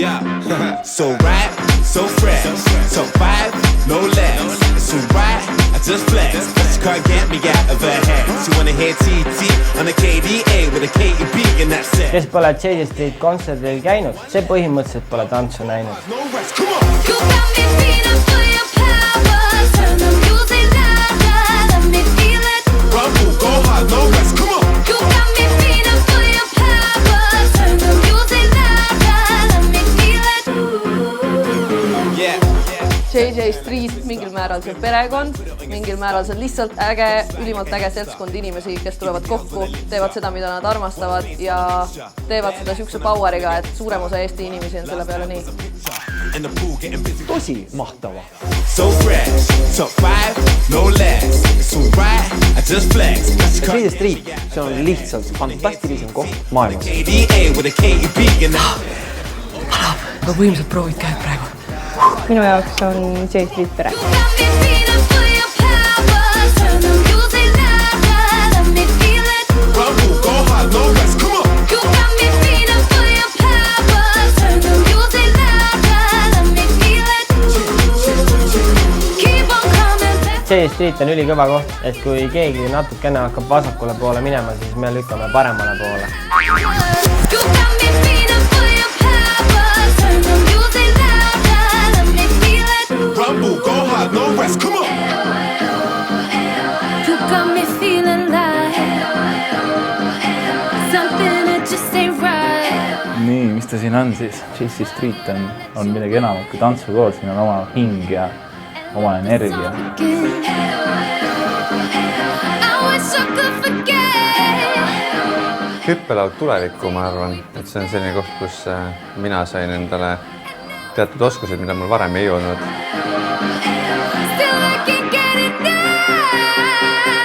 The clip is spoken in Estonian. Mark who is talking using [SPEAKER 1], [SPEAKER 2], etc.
[SPEAKER 1] Yeah. So right, so fresh, so five, no less. So right, I just flex. She can't get me out of her head. She wanna hear TT on a KDA with a KEB and that's it.
[SPEAKER 2] Kes pole J Street kontserdil käinud, see põhimõtteliselt pole tantsu näinud.
[SPEAKER 1] No rest, come on.
[SPEAKER 3] You got me feeling for your power. Turn the music louder, let me feel it.
[SPEAKER 1] Rumble, go hard, no rest, come on.
[SPEAKER 3] You got me feeling for your power. Turn the music louder, let me feel it.
[SPEAKER 1] Yeah.
[SPEAKER 4] JJ Street mingil määral see perekond, mingil määral see on lihtsalt äge, ülimalt äge seltskond inimesi, kes tulevad kokku, teevad seda, mida nad armastavad ja teevad seda siukse poweriga, et suurem osa Eesti inimesi on selle peale nii.
[SPEAKER 5] Tosi mahtava.
[SPEAKER 1] So fresh, top five, no less. So right, I just flex.
[SPEAKER 5] J Street, see on lihtsalt fantastilisem koht maailmas.
[SPEAKER 1] KDA with a KEB and that's
[SPEAKER 4] Aga võimsad proovid käed praegu.
[SPEAKER 6] Minu jaoks on J Street pere.
[SPEAKER 3] You got me feeling for your power. Turn the music louder, let me feel it.
[SPEAKER 1] Rumble, go hard, no rest, come on.
[SPEAKER 3] You got me feeling for your power. Turn the music louder, let me feel it. Keep on coming back.
[SPEAKER 2] J Street on ülikõva koht, et kui keegi natukene hakkab vasakule poole minema, siis me lükkame paremale poole.
[SPEAKER 3] You got me feeling for your power. Turn the music louder, let me feel it.
[SPEAKER 1] Rumble, go hard, no rest, come on.
[SPEAKER 3] You got me feeling like something that just ain't right.
[SPEAKER 7] Nii, mis ta siin on siis? J Street on midagi enamat kui tantsukool, siin on oma hing ja oma energia.
[SPEAKER 3] I wish I could forget.
[SPEAKER 8] Hüppelaud tulevikku, ma arvan, et see on selline koht, kus mina sain endale teatud oskused, mida mul varem ei olnud.
[SPEAKER 3] Still I can't get it down.